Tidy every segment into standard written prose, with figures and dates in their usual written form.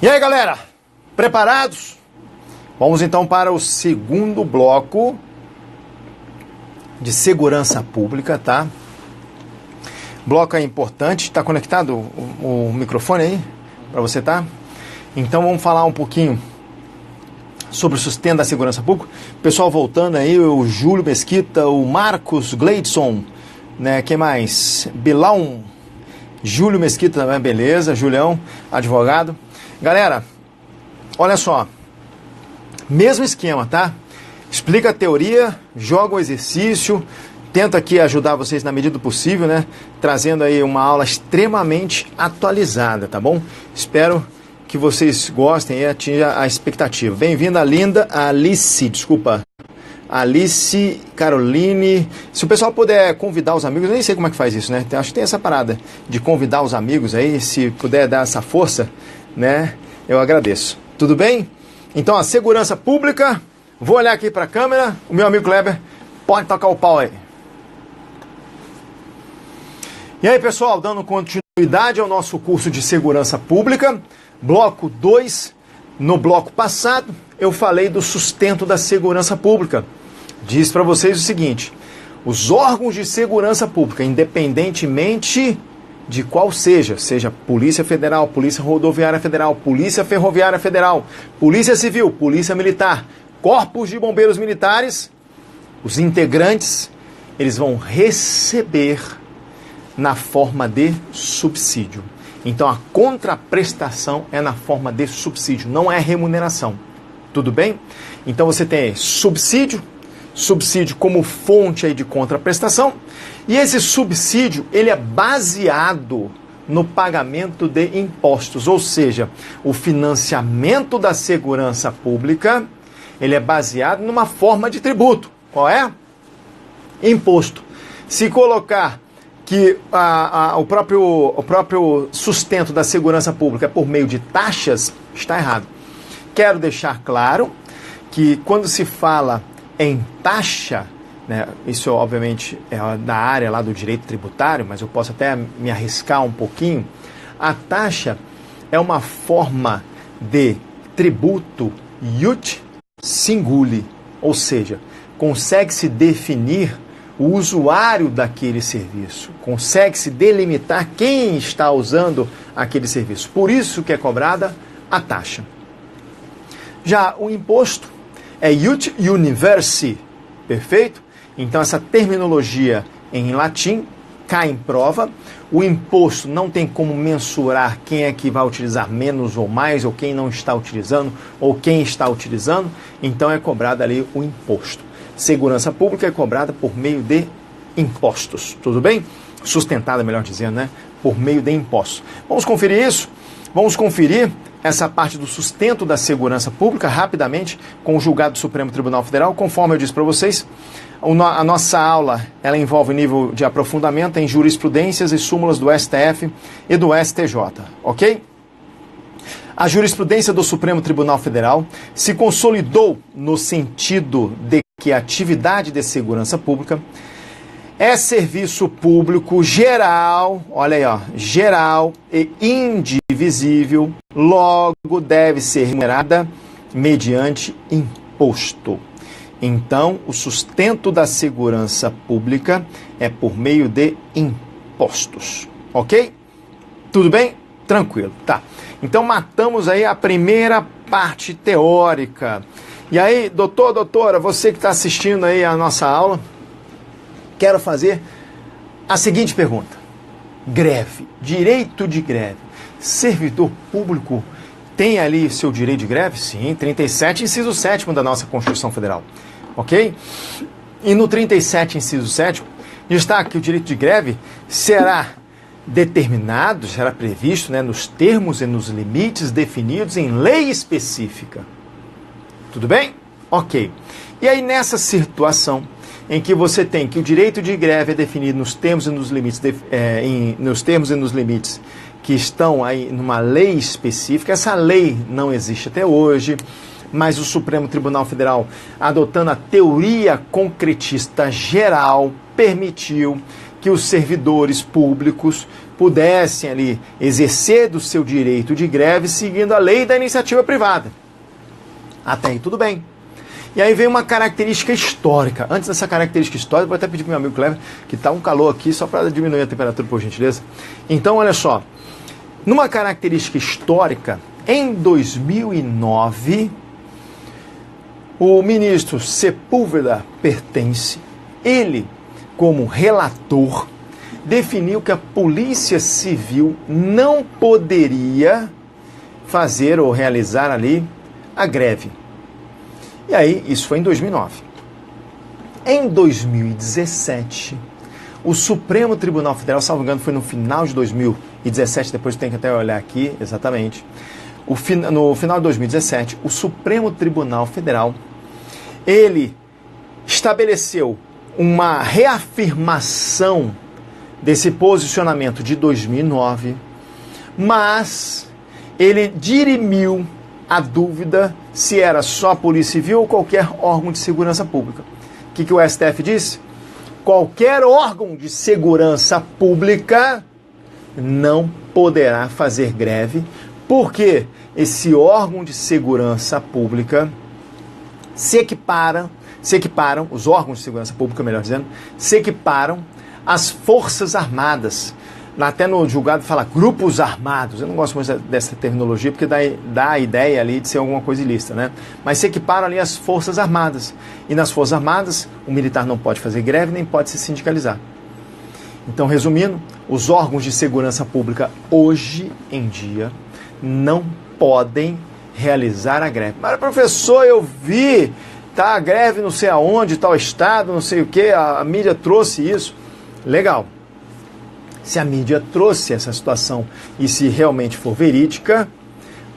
E aí, galera? Preparados? Vamos então para o segundo bloco de segurança pública, tá? Bloco é importante. Tá conectado o microfone aí para você, tá? Então vamos falar um pouquinho sobre o sustento da segurança pública. Pessoal voltando aí, o Júlio Mesquita, o Marcos Gleidson, né? Quem mais? Bilão, Júlio Mesquita também, beleza. Julião, advogado. Galera, olha só. Mesmo esquema, tá? Explica a teoria, joga o exercício, tenta aqui ajudar vocês na medida do possível, né? Trazendo aí uma aula extremamente atualizada, tá bom? Espero que vocês gostem e atinjam a expectativa. Bem-vinda, Alice, Caroline. Se o pessoal puder convidar os amigos, eu nem sei como é que faz isso, né? Acho que tem essa parada de convidar os amigos aí, se puder dar essa força, né? Eu agradeço. Tudo bem? Então, a segurança pública, vou olhar aqui para a câmera, o meu amigo Kleber pode tocar o pau aí. E aí, pessoal, dando continuidade ao nosso curso de segurança pública, bloco 2, no bloco passado, eu falei do sustento da segurança pública. Diz para vocês o seguinte: os órgãos de segurança pública, independentemente de qual seja Polícia Federal, Polícia Rodoviária Federal, Polícia Ferroviária Federal, Polícia Civil, Polícia Militar, Corpos de Bombeiros Militares, os integrantes, eles vão receber na forma de subsídio. Então a contraprestação é na forma de subsídio, não é remuneração. Tudo bem? Então você tem subsídio como fonte aí de contraprestação, e esse subsídio ele é baseado no pagamento de impostos, ou seja, o financiamento da segurança pública ele é baseado numa forma de tributo. Qual é? Imposto. Se colocar que o próprio sustento da segurança pública é por meio de taxas, está errado. Quero deixar claro que quando se fala em taxa, né, isso obviamente é da área lá do direito tributário, mas eu posso até me arriscar um pouquinho. A taxa é uma forma de tributo iuti singuli, ou seja, consegue-se definir o usuário daquele serviço, consegue-se delimitar quem está usando aquele serviço. Por isso que é cobrada a taxa. Já o imposto é iuti universi, perfeito? Então essa terminologia em latim cai em prova. O imposto não tem como mensurar quem é que vai utilizar menos ou mais, ou quem não está utilizando, ou quem está utilizando. Então é cobrado ali o imposto. Segurança pública é cobrada por meio de impostos, tudo bem? Sustentada, melhor dizendo, né? Por meio de impostos. Vamos conferir isso? Vamos conferir essa parte do sustento da segurança pública rapidamente com o julgado do Supremo Tribunal Federal. Conforme eu disse para vocês, a nossa aula ela envolve nível de aprofundamento em jurisprudências e súmulas do STF e do STJ, ok? A jurisprudência do Supremo Tribunal Federal se consolidou no sentido de que a atividade de segurança pública é serviço público geral, olha aí, ó, geral e indivisível, logo deve ser remunerada mediante imposto. Então, o sustento da segurança pública é por meio de impostos, ok? Tudo bem? Tranquilo, tá. Então, matamos aí a primeira parte teórica. E aí, doutora, você que está assistindo aí a nossa aula, quero fazer a seguinte pergunta. Greve, direito de greve. Servidor público tem ali seu direito de greve? Sim, 37, inciso 7º da nossa Constituição Federal. Ok? E no 37, inciso 7º, está que o direito de greve será determinado, será previsto, né, nos termos e nos limites definidos em lei específica. Tudo bem? Ok. E aí, nessa situação em que você tem que o direito de greve é definido nos termos e nos limites, que estão aí numa lei específica, essa lei não existe até hoje, mas o Supremo Tribunal Federal, adotando a teoria concretista geral, permitiu que os servidores públicos pudessem ali exercer do seu direito de greve seguindo a lei da iniciativa privada. Até aí tudo bem. E aí vem uma característica histórica. Antes dessa característica histórica, vou até pedir para o meu amigo Cleber, que está um calor aqui, só para diminuir a temperatura, por gentileza. Então, olha só. Numa característica histórica, em 2009, o ministro Sepúlveda Pertence, ele, como relator, definiu que a Polícia Civil não poderia fazer ou realizar ali a greve. E aí, isso foi em 2009. Em 2017, o Supremo Tribunal Federal, salvo engano, foi no final de 2017, depois tem que até olhar aqui exatamente. No final de 2017, o Supremo Tribunal Federal, ele estabeleceu uma reafirmação desse posicionamento de 2009, mas ele dirimiu a dúvida se era só a Polícia Civil ou qualquer órgão de segurança pública. O que o STF disse? Qualquer órgão de segurança pública não poderá fazer greve, porque esse órgão de segurança pública se equiparam, os órgãos de segurança pública, melhor dizendo, se equiparam às Forças Armadas. Até no julgado fala grupos armados. Eu não gosto muito dessa terminologia porque dá a ideia ali de ser alguma coisa ilícita, né? Mas se equiparam ali às Forças Armadas. E nas Forças Armadas, o militar não pode fazer greve nem pode se sindicalizar. Então, resumindo, os órgãos de segurança pública hoje em dia não podem realizar a greve. Mas, professor, eu vi, tá, a greve não sei aonde, tal estado, não sei o que, a mídia trouxe isso. Legal. Se a mídia trouxe essa situação e se realmente for verídica,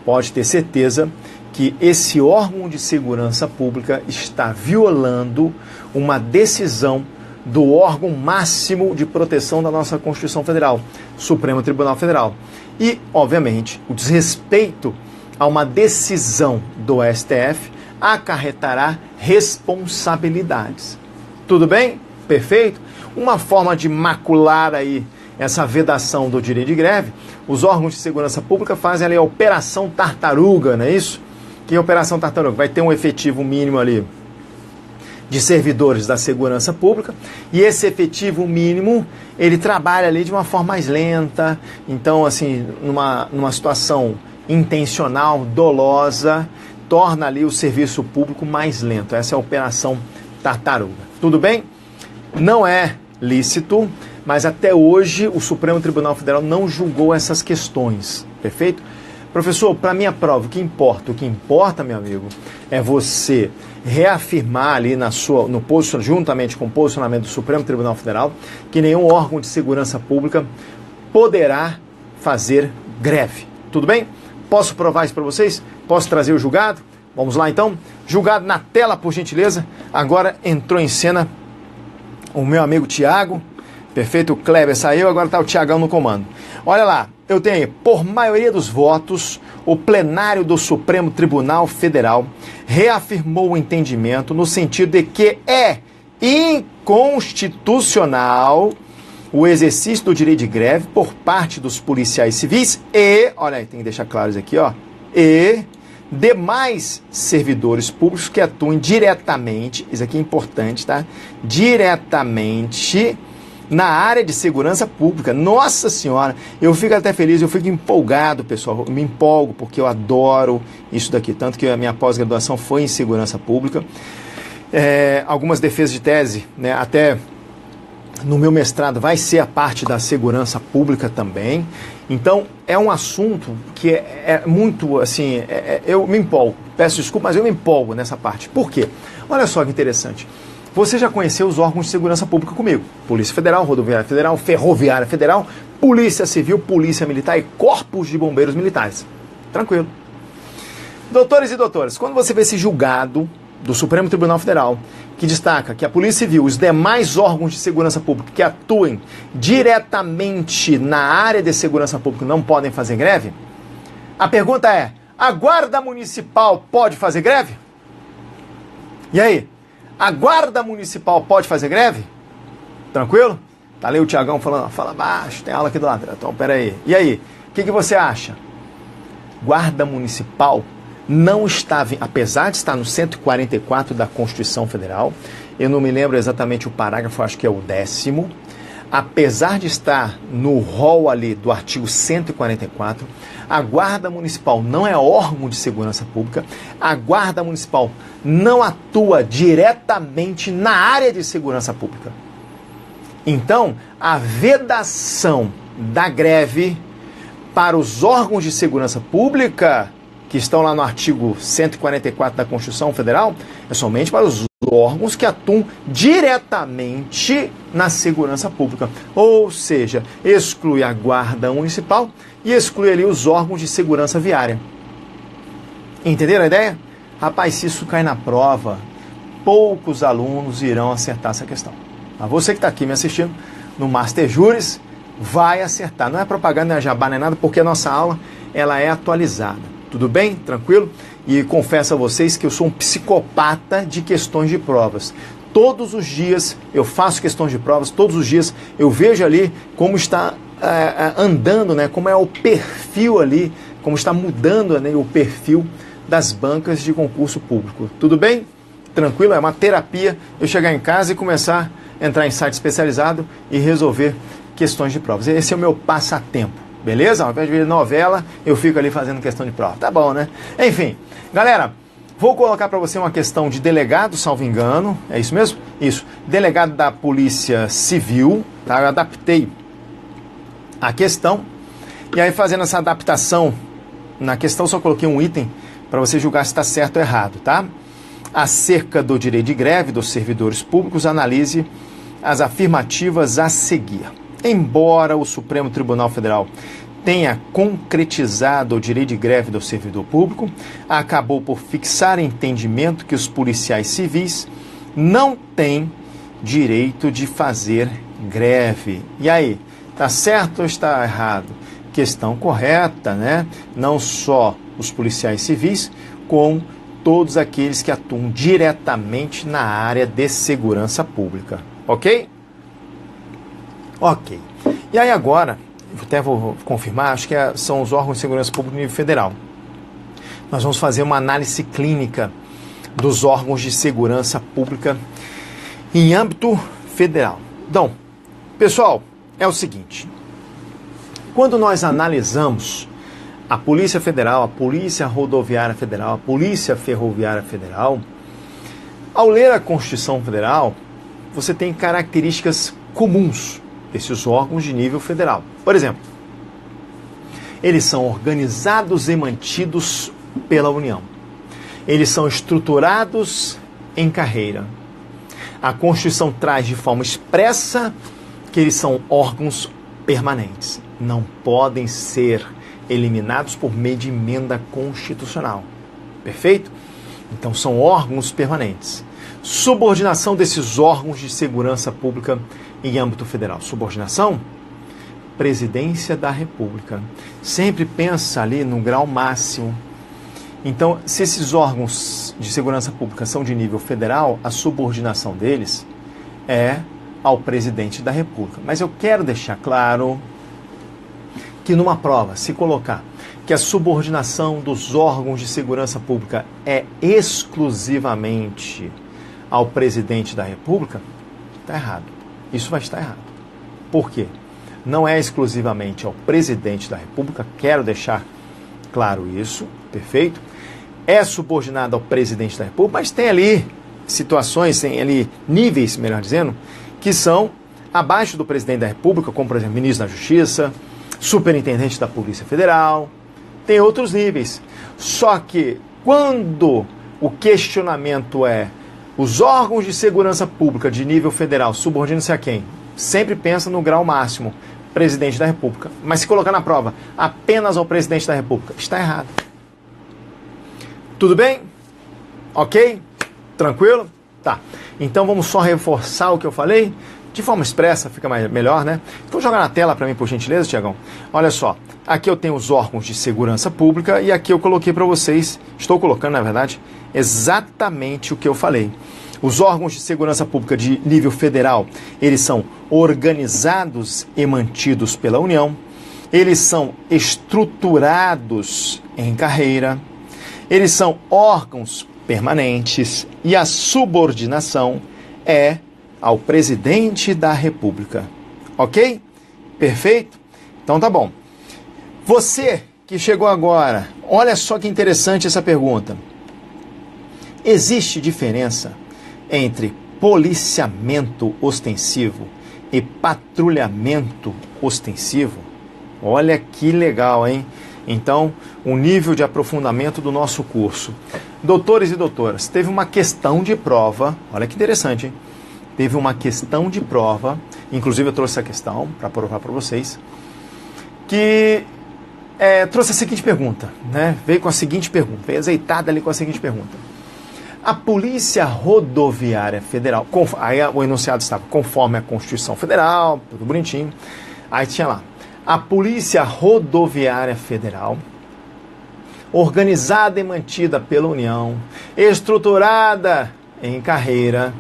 pode ter certeza que esse órgão de segurança pública está violando uma decisão do órgão máximo de proteção da nossa Constituição Federal, Supremo Tribunal Federal. E, obviamente, o desrespeito a uma decisão do STF acarretará responsabilidades. Tudo bem? Perfeito? Uma forma de macular aí essa vedação do direito de greve, os órgãos de segurança pública fazem ali a Operação Tartaruga, não é isso? Que é a Operação Tartaruga? Vai ter um efetivo mínimo ali de servidores da segurança pública, e esse efetivo mínimo, ele trabalha ali de uma forma mais lenta, então, assim, numa situação intencional, dolosa, torna ali o serviço público mais lento. Essa é a Operação Tartaruga. Tudo bem? Não é lícito, mas até hoje o Supremo Tribunal Federal não julgou essas questões, perfeito? Professor, para minha prova, o que importa, meu amigo, é você reafirmar ali juntamente com o posicionamento do Supremo Tribunal Federal, que nenhum órgão de segurança pública poderá fazer greve. Tudo bem? Posso provar isso para vocês? Posso trazer o julgado? Vamos lá então? Julgado na tela, por gentileza. Agora entrou em cena o meu amigo Tiago. Perfeito, o Kleber saiu, agora está o Tiagão no comando. Olha lá, eu tenho aí, por maioria dos votos, o plenário do Supremo Tribunal Federal reafirmou o entendimento no sentido de que é inconstitucional o exercício do direito de greve por parte dos policiais civis e, olha aí, tem que deixar claro isso aqui, ó, e demais servidores públicos que atuem diretamente, isso aqui é importante, tá? Diretamente na área de segurança pública. Nossa Senhora, eu fico até feliz, eu fico empolgado, pessoal, eu me empolgo porque eu adoro isso daqui, tanto que a minha pós-graduação foi em segurança pública. Algumas defesas de tese, né, até no meu mestrado vai ser a parte da segurança pública também. Então, é um assunto que é muito, assim, eu me empolgo, peço desculpa, mas eu me empolgo nessa parte. Por quê? Olha só que interessante. Você já conheceu os órgãos de segurança pública comigo. Polícia Federal, Rodoviária Federal, Ferroviária Federal, Polícia Civil, Polícia Militar e Corpos de Bombeiros Militares. Tranquilo. Doutores e doutoras, quando você vê esse julgado do Supremo Tribunal Federal, que destaca que a Polícia Civil, os demais órgãos de segurança pública que atuem diretamente na área de segurança pública não podem fazer greve, a pergunta é, a Guarda Municipal pode fazer greve? E aí? A Guarda Municipal pode fazer greve? Tranquilo? Tá ali o Tiagão falando, fala baixo, tem aula aqui do lado. Então, peraí. E aí, o que você acha? Guarda Municipal não estava, apesar de estar no 144 da Constituição Federal, eu não me lembro exatamente o parágrafo, acho que é o 10º, apesar de estar no rol ali do artigo 144, a Guarda Municipal não é órgão de segurança pública, a Guarda Municipal não atua diretamente na área de segurança pública. Então, a vedação da greve para os órgãos de segurança pública, que estão lá no artigo 144 da Constituição Federal, é somente para os órgãos que atuam diretamente na segurança pública. Ou seja, exclui a Guarda Municipal e exclui ali os órgãos de segurança viária. Entenderam a ideia? Rapaz, se isso cai na prova, poucos alunos irão acertar essa questão. Mas você que está aqui me assistindo no Master Juris vai acertar. Não é propaganda, não é jabá, não é nada, porque a nossa aula ela é atualizada. Tudo bem? Tranquilo? E confesso a vocês que eu sou um psicopata de questões de provas. Todos os dias eu faço questões de provas, todos os dias eu vejo ali como está andando, né? Como é o perfil ali, como está mudando, né, o perfil das bancas de concurso público. Tudo bem? Tranquilo? É uma terapia eu chegar em casa e começar a entrar em site especializado e resolver questões de provas. Esse é o meu passatempo. Beleza? Ao invés de ver novela, eu fico ali fazendo questão de prova. Tá bom, né? Enfim, galera, vou colocar para você uma questão de delegado, salvo engano. É isso mesmo? Isso. Delegado da Polícia Civil. Tá? Eu adaptei a questão. E aí, fazendo essa adaptação na questão, só coloquei um item para você julgar se está certo ou errado, tá? Acerca do direito de greve dos servidores públicos, analise as afirmativas a seguir. Embora o Supremo Tribunal Federal tenha concretizado o direito de greve do servidor público, acabou por fixar entendimento que os policiais civis não têm direito de fazer greve. E aí, está certo ou está errado? Questão correta, né? Não só os policiais civis, como todos aqueles que atuam diretamente na área de segurança pública. Ok? Ok. E aí agora, até vou confirmar, acho que são os órgãos de segurança pública no nível federal. Nós vamos fazer uma análise clínica dos órgãos de segurança pública em âmbito federal. Então, pessoal, é o seguinte. Quando nós analisamos a Polícia Federal, a Polícia Rodoviária Federal, a Polícia Ferroviária Federal, ao ler a Constituição Federal, você tem características comuns desses órgãos de nível federal. Por exemplo, eles são organizados e mantidos pela União. Eles são estruturados em carreira. A Constituição traz de forma expressa que eles são órgãos permanentes. Não podem ser eliminados por meio de emenda constitucional. Perfeito? Então, são órgãos permanentes. Subordinação desses órgãos de segurança pública em âmbito federal. Subordinação? Presidência da República. Sempre pensa ali no grau máximo. Então, se esses órgãos de segurança pública são de nível federal, a subordinação deles é ao presidente da República. Mas eu quero deixar claro que numa prova, se colocar que a subordinação dos órgãos de segurança pública é exclusivamente ao presidente da República, está errado. Isso vai estar errado. Por quê? Não é exclusivamente ao presidente da República, quero deixar claro isso, perfeito? É subordinado ao presidente da República, mas tem ali situações, tem ali níveis, melhor dizendo, que são abaixo do presidente da República, como, por exemplo, ministro da Justiça, superintendente da Polícia Federal, tem outros níveis. Só que quando o questionamento é os órgãos de segurança pública de nível federal subordinam-se a quem? Sempre pensa no grau máximo, presidente da República. Mas se colocar na prova apenas ao presidente da República, está errado. Tudo bem? Ok? Tranquilo? Tá. Então vamos só reforçar o que eu falei. De forma expressa, fica melhor, né? Então joga na tela para mim, por gentileza, Tiagão. Olha só, aqui eu tenho os órgãos de segurança pública e aqui eu coloquei para vocês, estou colocando, na verdade, exatamente o que eu falei. Os órgãos de segurança pública de nível federal, eles são organizados e mantidos pela União, eles são estruturados em carreira, eles são órgãos permanentes e a subordinação é ao presidente da República. Ok? Perfeito? Então tá bom. Você que chegou agora, olha só que interessante essa pergunta. Existe diferença entre policiamento ostensivo e patrulhamento ostensivo? Olha que legal, hein? Então, o nível de aprofundamento do nosso curso. Doutores e doutoras, teve uma questão de prova, olha que interessante, hein? Teve uma questão de prova, inclusive eu trouxe essa questão para provar para vocês, que trouxe a seguinte pergunta, né? Veio com a seguinte pergunta, veio azeitada ali com a seguinte pergunta. A Polícia Rodoviária Federal, aí o enunciado estava conforme a Constituição Federal, tudo bonitinho, aí tinha lá, a Polícia Rodoviária Federal, organizada e mantida pela União, estruturada em carreira,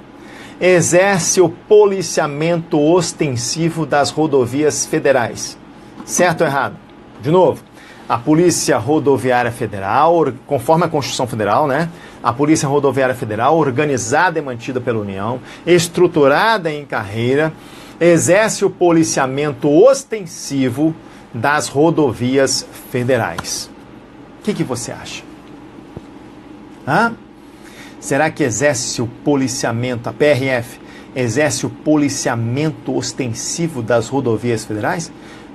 exerce o policiamento ostensivo das rodovias federais. Certo ou errado? De novo, a Polícia Rodoviária Federal, conforme a Constituição Federal, né? A Polícia Rodoviária Federal, organizada e mantida pela União, estruturada em carreira, exerce o policiamento ostensivo das rodovias federais. O que você acha? Será que exerce o policiamento, a PRF, exerce o policiamento ostensivo das rodovias federais?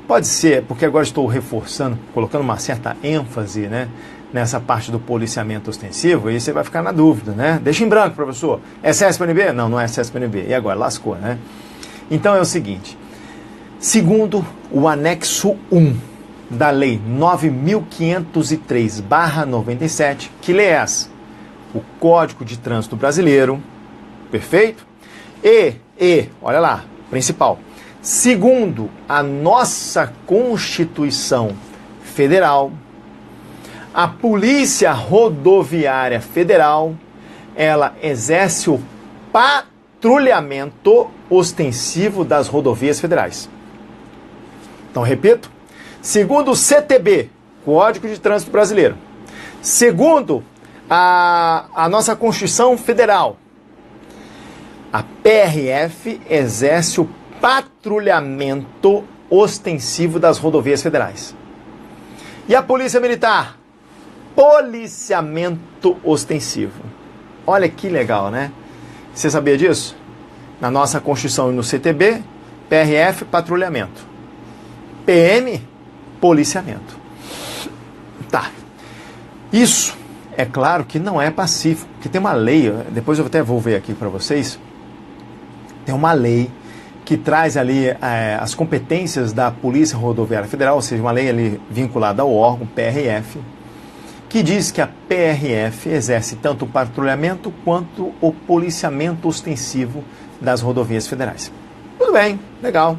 Pode ser, porque agora estou reforçando, colocando uma certa ênfase, né, nessa parte do policiamento ostensivo, e você vai ficar na dúvida, né? Deixa em branco, professor. É CESP-NB? Não, não é CESP-NB. E agora? Lascou, né? Então é o seguinte, segundo o anexo 1 da Lei 9.503/97, que lê essa, o Código de Trânsito Brasileiro, perfeito? E, olha lá, principal, segundo a nossa Constituição Federal, a Polícia Rodoviária Federal, ela exerce o patrulhamento ostensivo das rodovias federais. Então, repito, segundo o CTB, Código de Trânsito Brasileiro, segundo a nossa Constituição Federal, a PRF exerce o patrulhamento ostensivo das rodovias federais. E a Polícia Militar? Policiamento ostensivo. Olha que legal, né? Você sabia disso? Na nossa Constituição e no CTB, PRF, patrulhamento. PM, policiamento. Tá. Isso, é claro que não é pacífico, porque tem uma lei, depois eu até vou ver aqui para vocês, tem uma lei que traz ali as competências da Polícia Rodoviária Federal, ou seja, uma lei ali vinculada ao órgão PRF, que diz que a PRF exerce tanto o patrulhamento quanto o policiamento ostensivo das rodovias federais. Tudo bem, legal.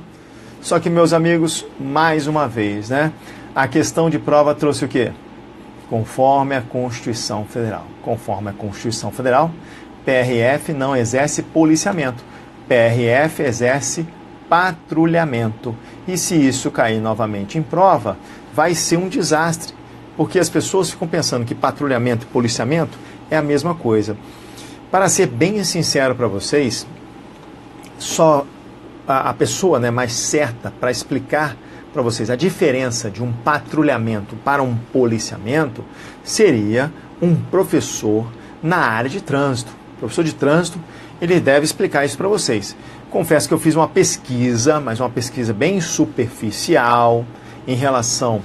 Só que, meus amigos, mais uma vez, né? A questão de prova trouxe o quê? Conforme a Constituição Federal. Conforme a Constituição Federal, PRF não exerce policiamento. PRF exerce patrulhamento. E se isso cair novamente em prova, vai ser um desastre. Porque as pessoas ficam pensando que patrulhamento e policiamento é a mesma coisa. Para ser bem sincero para vocês, só a pessoa, né, mais certa para explicar para vocês a diferença de um patrulhamento para um policiamento seria um professor na área de trânsito. O professor de trânsito, ele deve explicar isso para vocês. Confesso que eu fiz uma pesquisa, mas uma pesquisa bem superficial em relação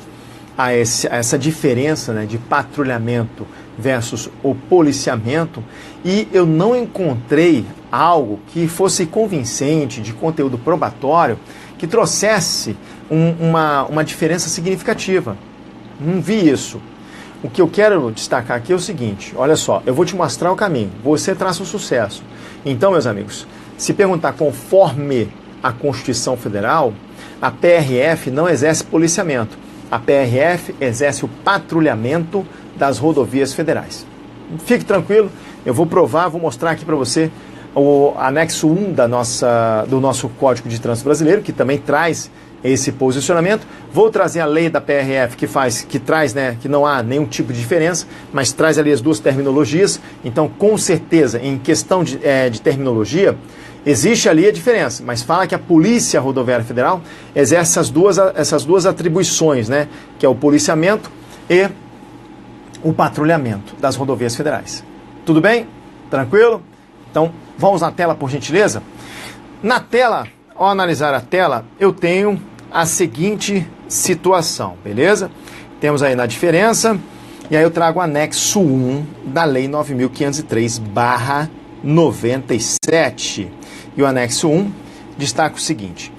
a essa diferença, né, de patrulhamento versus o policiamento, e eu não encontrei algo que fosse convincente, de conteúdo probatório, que trouxesse uma diferença significativa. Não vi isso. O que eu quero destacar aqui é o seguinte, olha só, eu vou te mostrar o caminho, você traça o sucesso. Então, meus amigos, se perguntar conforme a Constituição Federal, a PRF não exerce policiamento. A PRF exerce o patrulhamento das rodovias federais. Fique tranquilo, eu vou provar, vou mostrar aqui para você o anexo 1 do nosso Código de Trânsito Brasileiro, que também traz esse posicionamento. Vou trazer a lei da PRF que traz, né, que não há nenhum tipo de diferença, mas traz ali as duas terminologias. Então, com certeza, em questão de terminologia, existe ali a diferença, mas fala que a Polícia Rodoviária Federal exerce essas duas atribuições, né, que é o policiamento e o patrulhamento das rodovias federais. Tudo bem? Tranquilo? Então, vamos na tela, por gentileza. Na tela, ao analisar a tela, eu tenho a seguinte situação, beleza? Temos aí na diferença, e aí eu trago o anexo 1 da Lei 9.503/97. E o anexo 1 destaca o seguinte: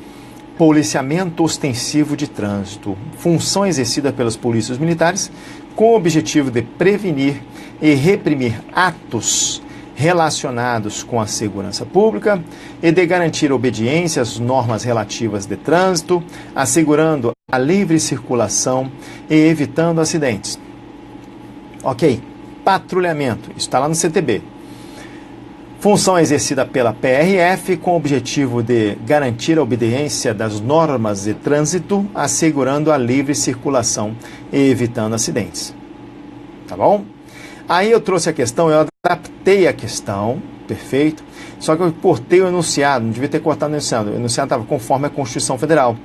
policiamento ostensivo de trânsito, função exercida pelas polícias militares com o objetivo de prevenir e reprimir atos relacionados com a segurança pública e de garantir obediência às normas relativas de trânsito, assegurando a livre circulação e evitando acidentes. Ok, patrulhamento, isso está lá no CTB. Função exercida pela PRF com o objetivo de garantir a obediência das normas de trânsito, assegurando a livre circulação e evitando acidentes. Tá bom? Aí eu trouxe a questão, eu adaptei a questão, perfeito, só que eu cortei o enunciado, não devia ter cortado o enunciado estava conforme a Constituição Federal.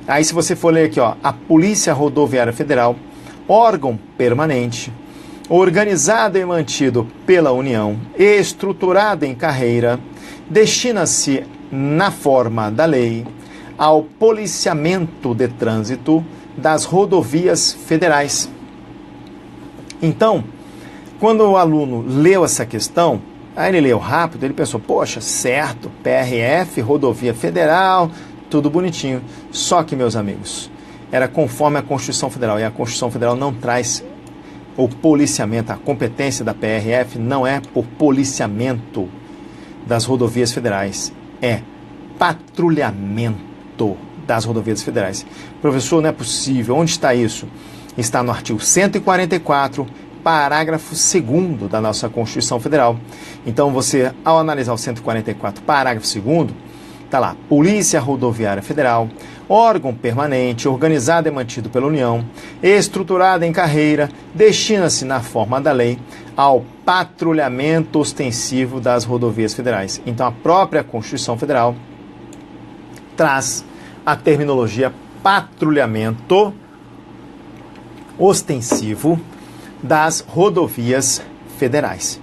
Aí se você for ler aqui, ó, a Polícia Rodoviária Federal, órgão permanente, organizado e mantido pela União e estruturado em carreira, destina-se, na forma da lei, ao policiamento de trânsito das rodovias federais. Então, quando o aluno leu essa questão, aí ele leu rápido, ele pensou, poxa, certo, PRF, rodovia federal, tudo bonitinho. Só que, meus amigos, era conforme a Constituição Federal, e a Constituição Federal não traz o policiamento, a competência da PRF não é por policiamento das rodovias federais, é patrulhamento das rodovias federais. Professor, não é possível, onde está isso? Está no artigo 144, parágrafo 2º da nossa Constituição Federal. Então você, ao analisar o 144, parágrafo 2º, está lá, Polícia Rodoviária Federal, órgão permanente, organizado e mantido pela União, estruturado em carreira, destina-se, na forma da lei, ao patrulhamento ostensivo das rodovias federais. Então a própria Constituição Federal traz a terminologia patrulhamento ostensivo das rodovias federais.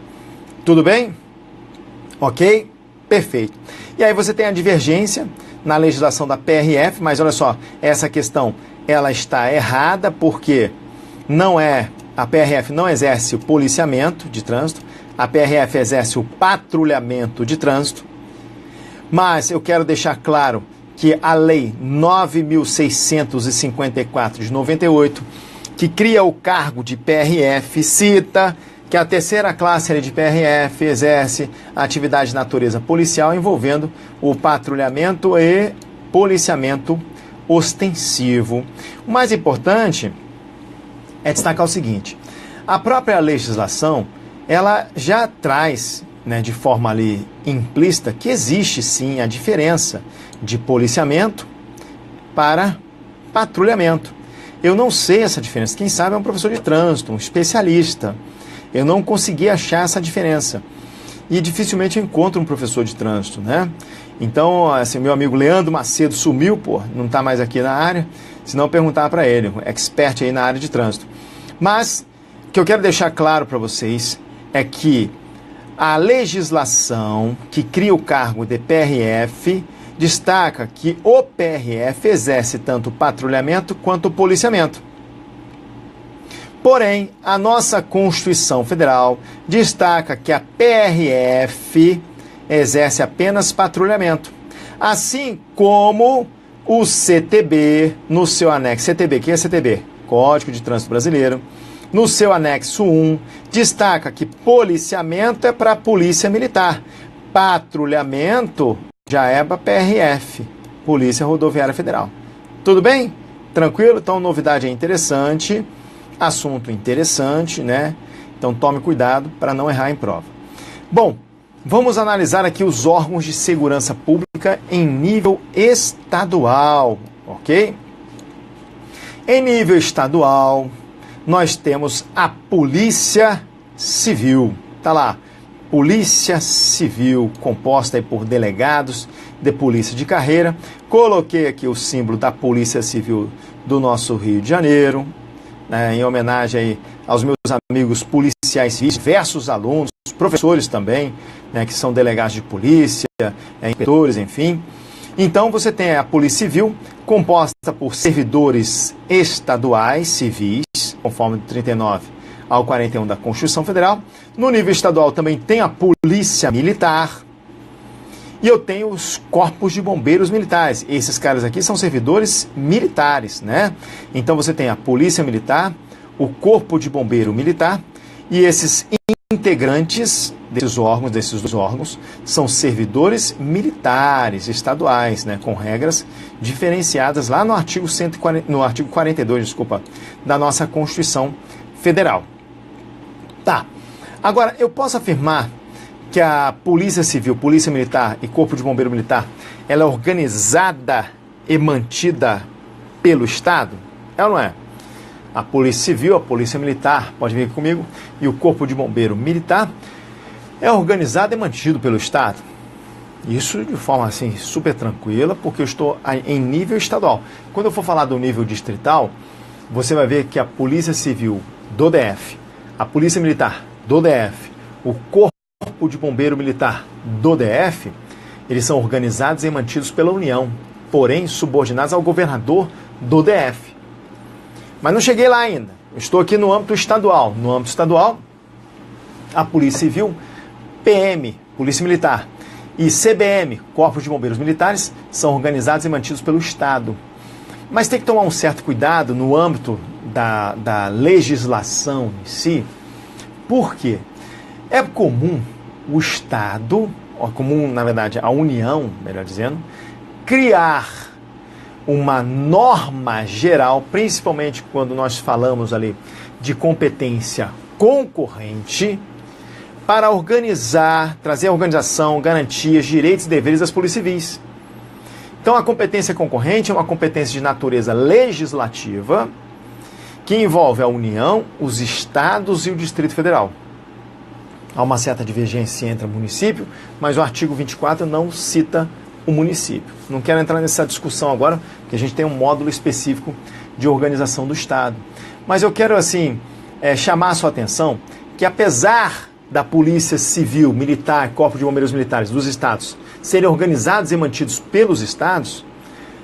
Tudo bem? Ok? Perfeito. E aí você tem a divergência na legislação da PRF, mas olha só, essa questão ela está errada porque a PRF não exerce o policiamento de trânsito, a PRF exerce o patrulhamento de trânsito, mas eu quero deixar claro que a Lei 9.654 de 98, que cria o cargo de PRF, cita que a terceira classe de PRF exerce atividade de natureza policial envolvendo o patrulhamento e policiamento ostensivo. O mais importante é destacar o seguinte: a própria legislação ela já traz, né, de forma ali implícita que existe sim a diferença de policiamento para patrulhamento. Eu não sei essa diferença, quem sabe é um professor de trânsito, um especialista. Eu não consegui achar essa diferença. E dificilmente eu encontro um professor de trânsito, né? Então, assim, meu amigo Leandro Macedo sumiu, não está mais aqui na área, senão eu perguntar para ele, um expert aí na área de trânsito. Mas, o que eu quero deixar claro para vocês é que a legislação que cria o cargo de PRF destaca que o PRF exerce tanto o patrulhamento quanto o policiamento. Porém, a nossa Constituição Federal destaca que a PRF exerce apenas patrulhamento, assim como o CTB, no seu anexo. CTB, o que é CTB? Código de Trânsito Brasileiro. No seu anexo 1, destaca que policiamento é para a Polícia Militar, patrulhamento já é para a PRF, Polícia Rodoviária Federal. Tudo bem? Tranquilo? Então, novidade é interessante. Assunto interessante, né? Então tome cuidado para não errar em prova. Bom, Vamos analisar aqui os órgãos de segurança pública em nível estadual, ok? Em nível estadual, nós temos a Polícia Civil. Tá lá, Polícia Civil, composta aí por delegados de polícia de carreira. Coloquei aqui o símbolo da Polícia Civil do nosso Rio de Janeiro, né, em homenagem aí aos meus amigos policiais civis, diversos alunos, professores também, né, que são delegados de polícia, inspetores, enfim. Então você tem a Polícia Civil, composta por servidores estaduais, civis, conforme do 39 ao 41 da Constituição Federal. No nível estadual também tem a Polícia Militar. E eu tenho os corpos de bombeiros militares. Esses caras aqui são servidores militares, né? Então você tem a Polícia Militar, o Corpo de Bombeiro Militar, e esses integrantes desses dois órgãos, são servidores militares estaduais, né? Com regras diferenciadas lá no artigo 42, da nossa Constituição Federal. Tá. Agora, eu posso afirmar que a Polícia Civil, Polícia Militar e Corpo de Bombeiro Militar, ela é organizada e mantida pelo Estado? É ou não é? A Polícia Civil, a Polícia Militar, pode vir aqui comigo, e o Corpo de Bombeiro Militar é organizado e mantido pelo Estado. Isso de forma assim super tranquila, porque eu estou em nível estadual. Quando eu for falar do nível distrital, você vai ver que a Polícia Civil do DF, a Polícia Militar do DF, o Corpo de Bombeiro Militar do DF, eles são organizados e mantidos pela União, porém subordinados ao governador do DF. Mas não cheguei lá ainda. Eu estou aqui no âmbito estadual. No âmbito estadual, a Polícia Civil, PM, Polícia Militar, e CBM, Corpos de Bombeiros Militares, são organizados e mantidos pelo Estado. Mas tem que tomar um certo cuidado no âmbito da legislação em si. Por quê? É comum o Estado, na verdade a União, melhor dizendo, criar uma norma geral, principalmente quando nós falamos ali de competência concorrente, para organizar, trazer a organização, garantias, direitos e deveres das polícias civis. Então a competência concorrente é uma competência de natureza legislativa que envolve a União, os Estados e o Distrito Federal. Há uma certa divergência entre o município, mas o artigo 24 não cita o município. Não quero entrar nessa discussão agora, porque a gente tem um módulo específico de organização do Estado. Mas eu quero, assim, chamar a sua atenção que, apesar da Polícia Civil, Militar, Corpo de Bombeiros Militares dos Estados serem organizados e mantidos pelos Estados,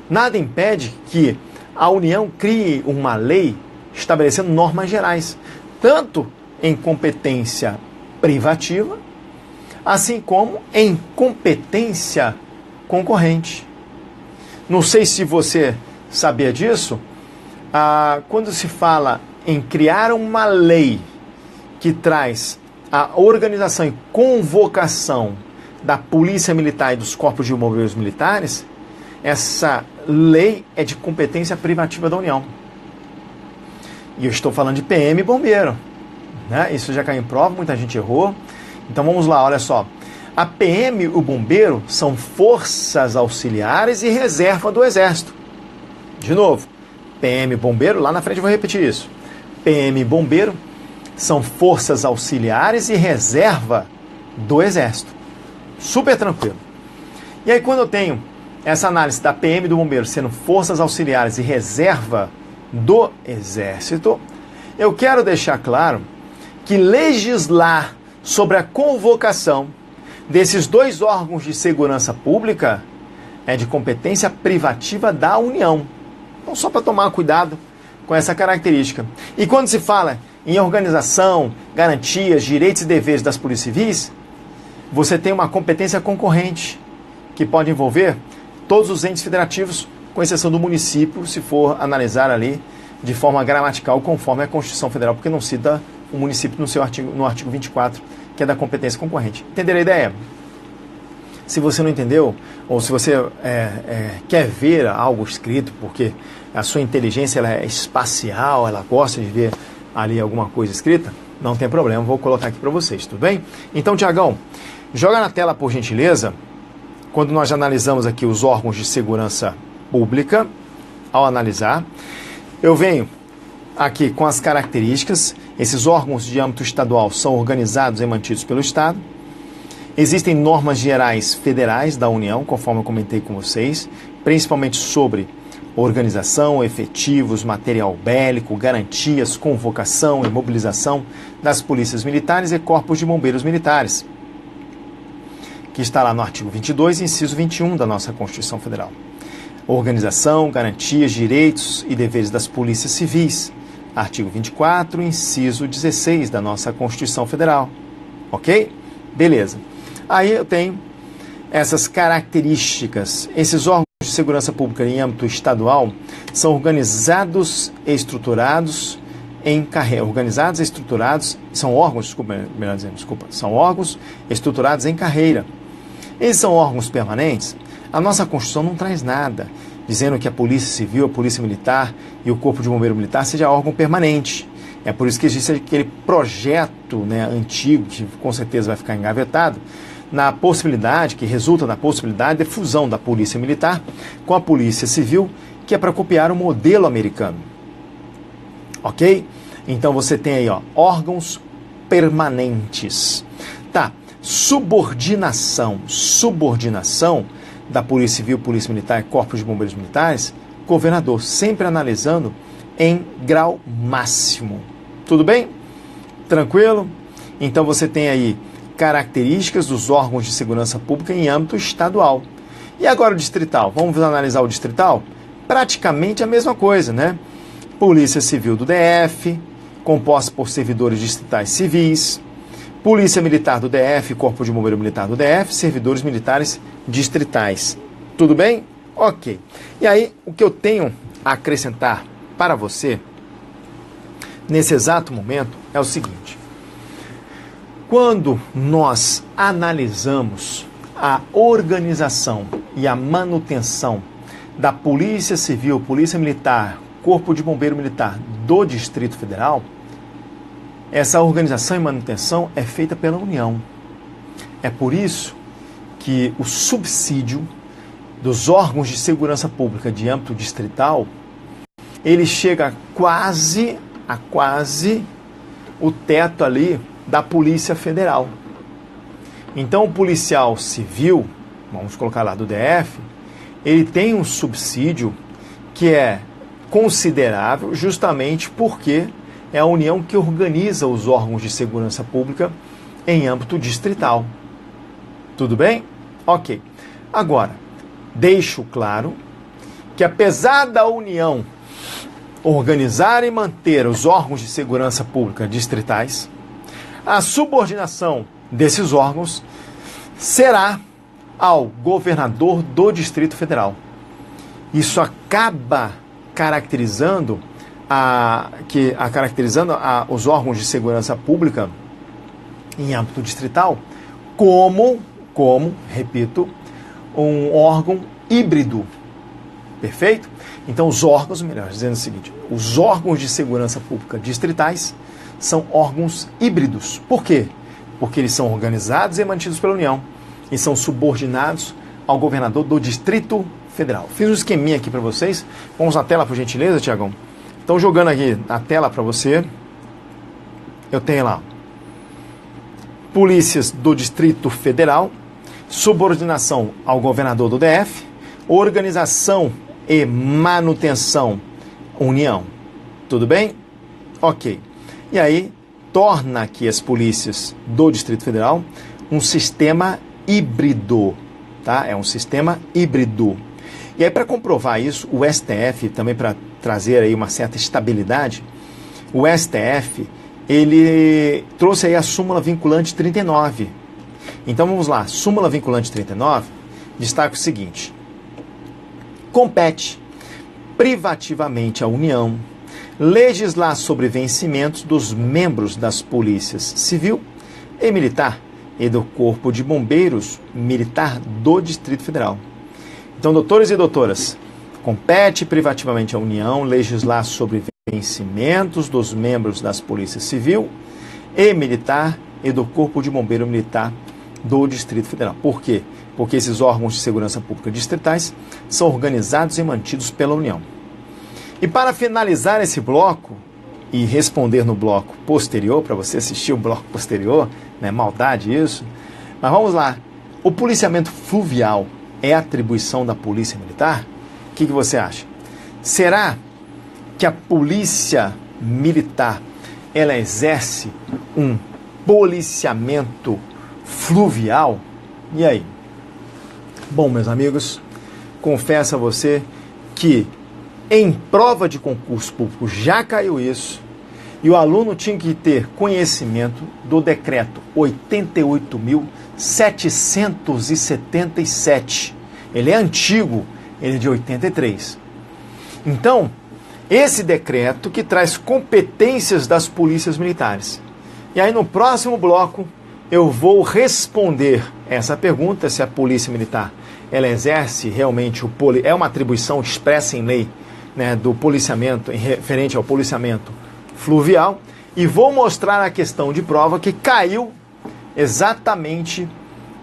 nada impede que a União crie uma lei estabelecendo normas gerais, tanto em competência privativa, assim como em competência concorrente. Não sei se você sabia disso, quando se fala em criar uma lei que traz a organização e convocação da Polícia Militar e dos Corpos de Bombeiros Militares, essa lei é de competência privativa da União. E eu estou falando de PM e bombeiro, né? Isso já caiu em prova, muita gente errou. Então vamos lá, olha só. A PM e o bombeiro são forças auxiliares e reserva do Exército. De novo, PM e bombeiro, lá na frente eu vou repetir isso. PM e bombeiro são forças auxiliares e reserva do Exército. Super tranquilo. E aí quando eu tenho essa análise da PM e do bombeiro sendo forças auxiliares e reserva do Exército, eu quero deixar claro que legislar sobre a convocação desses dois órgãos de segurança pública é de competência privativa da União. Então, só para tomar cuidado com essa característica. E quando se fala em organização, garantias, direitos e deveres das polícias civis, você tem uma competência concorrente, que pode envolver todos os entes federativos, com exceção do município, se for analisar ali de forma gramatical, conforme a Constituição Federal, porque não cita o município no artigo 24, que é da competência concorrente. Entenderam a ideia? Se você não entendeu, ou se você quer ver algo escrito, porque a sua inteligência ela é espacial, ela gosta de ver ali alguma coisa escrita, não tem problema, vou colocar aqui para vocês, tudo bem? Então, Tiagão, Joga na tela, por gentileza, quando nós analisamos aqui os órgãos de segurança pública. Ao analisar, eu venho aqui com as características. Esses órgãos de âmbito estadual são organizados e mantidos pelo Estado. Existem normas gerais federais da União, conforme eu comentei com vocês, principalmente sobre organização, efetivos, material bélico, garantias, convocação e mobilização das polícias militares e corpos de bombeiros militares, que está lá no artigo 22, inciso 21 da nossa Constituição Federal. Organização, garantias, direitos e deveres das polícias civis, artigo 24, inciso 16 da nossa Constituição Federal. Ok? Beleza. Aí eu tenho essas características. Esses órgãos de segurança pública em âmbito estadual são organizados e estruturados em carreira. Organizados e estruturados, são órgãos, são órgãos estruturados em carreira. Eles são órgãos permanentes. A nossa Constituição não traz nada dizendo que a Polícia Civil, a Polícia Militar e o Corpo de Bombeiro Militar seja órgão permanente. É por isso que existe aquele projeto, né, antigo, que com certeza vai ficar engavetado, na possibilidade, que resulta na possibilidade de fusão da Polícia Militar com a Polícia Civil, que é para copiar o modelo americano. Ok? Então você tem aí, ó, órgãos permanentes. Tá, subordinação da Polícia Civil, Polícia Militar e Corpos de Bombeiros Militares, governador, sempre analisando em grau máximo. Tudo bem? Tranquilo? Então você tem aí características dos órgãos de segurança pública em âmbito estadual. E agora o distrital? Vamos analisar o distrital? Praticamente a mesma coisa, né? Polícia Civil do DF, composta por servidores distritais civis, Polícia Militar do DF, Corpo de Bombeiro Militar do DF, servidores militares distritais. Tudo bem? Ok. E aí, o que eu tenho a acrescentar para você, nesse exato momento, é o seguinte. Quando nós analisamos a organização e a manutenção da Polícia Civil, Polícia Militar, Corpo de Bombeiro Militar do Distrito Federal, essa organização e manutenção é feita pela União. É por isso que o subsídio dos órgãos de segurança pública de âmbito distrital, ele chega a quase o teto ali da Polícia Federal. Então o policial civil, vamos colocar lá do DF, ele tem um subsídio que é considerável justamente porque é a União que organiza os órgãos de segurança pública em âmbito distrital. Tudo bem? Ok. Agora, deixo claro que apesar da União organizar e manter os órgãos de segurança pública distritais, a subordinação desses órgãos será ao governador do Distrito Federal. Isso acaba caracterizando os órgãos de segurança pública em âmbito distrital como, repito, um órgão híbrido. Perfeito? Então os órgãos, melhor dizendo o seguinte, os órgãos de segurança pública distritais são órgãos híbridos. Por quê? Porque eles são organizados e mantidos pela União e são subordinados ao governador do Distrito Federal. Fiz um esqueminha aqui para vocês. Vamos na tela, por gentileza, Tiagão. Então, jogando aqui na tela para você, eu tenho lá polícias do Distrito Federal, subordinação ao governador do DF, organização e manutenção, União. Tudo bem? Ok. E aí, torna aqui as polícias do Distrito Federal um sistema híbrido, tá? É um sistema híbrido. E aí, para comprovar isso, o STF, também para trazer aí uma certa estabilidade, o STF, ele trouxe aí a súmula vinculante 39. Então, vamos lá. Súmula vinculante 39 destaca o seguinte: compete privativamente à União legislar sobre vencimentos dos membros das polícias civil e militar e do Corpo de Bombeiros Militar do Distrito Federal. Então, doutores e doutoras, compete privativamente à União legislar sobre vencimentos dos membros das polícias civil e militar e do Corpo de Bombeiro Militar do Distrito Federal. Por quê? Porque esses órgãos de segurança pública distritais são organizados e mantidos pela União. E para finalizar esse bloco e responder no bloco posterior, para você assistir o bloco posterior, né, maldade isso, mas vamos lá. O policiamento fluvial é atribuição da Polícia Militar? O que você acha? Será que a Polícia Militar ela exerce um policiamento fluvial? E aí? Bom, meus amigos, confesso a você que em prova de concurso público já caiu isso e o aluno tinha que ter conhecimento do decreto 88.777. Ele é antigo, ele é de 83. Então, esse decreto que traz competências das polícias militares. E aí no próximo bloco eu vou responder essa pergunta, se a Polícia Militar ela exerce realmente é uma atribuição expressa em lei, né, do policiamento, referente ao policiamento fluvial, e vou mostrar a questão de prova que caiu exatamente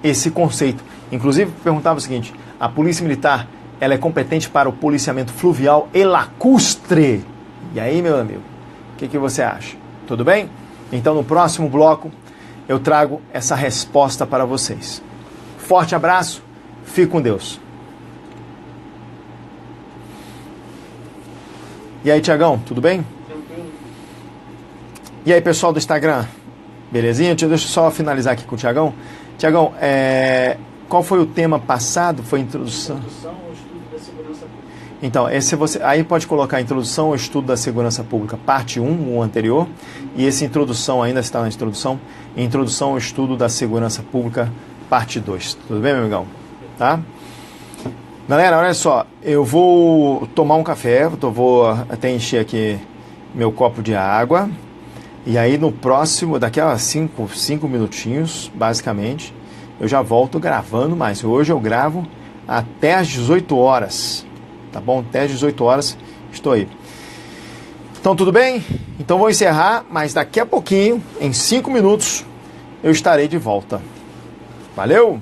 esse conceito. Inclusive perguntava o seguinte: a Polícia Militar ela é competente para o policiamento fluvial e lacustre? E aí, meu amigo, o que você acha? Tudo bem? Então no próximo bloco eu trago essa resposta para vocês. Forte abraço, fique com Deus. E aí, Tiagão, tudo bem? E aí, pessoal do Instagram, belezinha? Deixa eu só finalizar aqui com o Tiagão. Tiagão, qual foi o tema passado? Foi introdução? Introdução ao estudo da segurança pública. Então, aí pode colocar introdução ao estudo da segurança pública, parte 1, o anterior, e esse introdução ainda está na introdução ao estudo da segurança pública, parte 2. Tudo bem, meu amigão? Tá? Galera, olha só, eu vou tomar um café, vou até encher aqui meu copo de água, e aí no próximo, daqui a 5 minutinhos, basicamente, eu já volto gravando mais. Hoje eu gravo até às 18 horas, tá bom? Até às 18 horas estou aí. Então tudo bem? Então vou encerrar, mas daqui a pouquinho, em 5 minutos, eu estarei de volta. Valeu!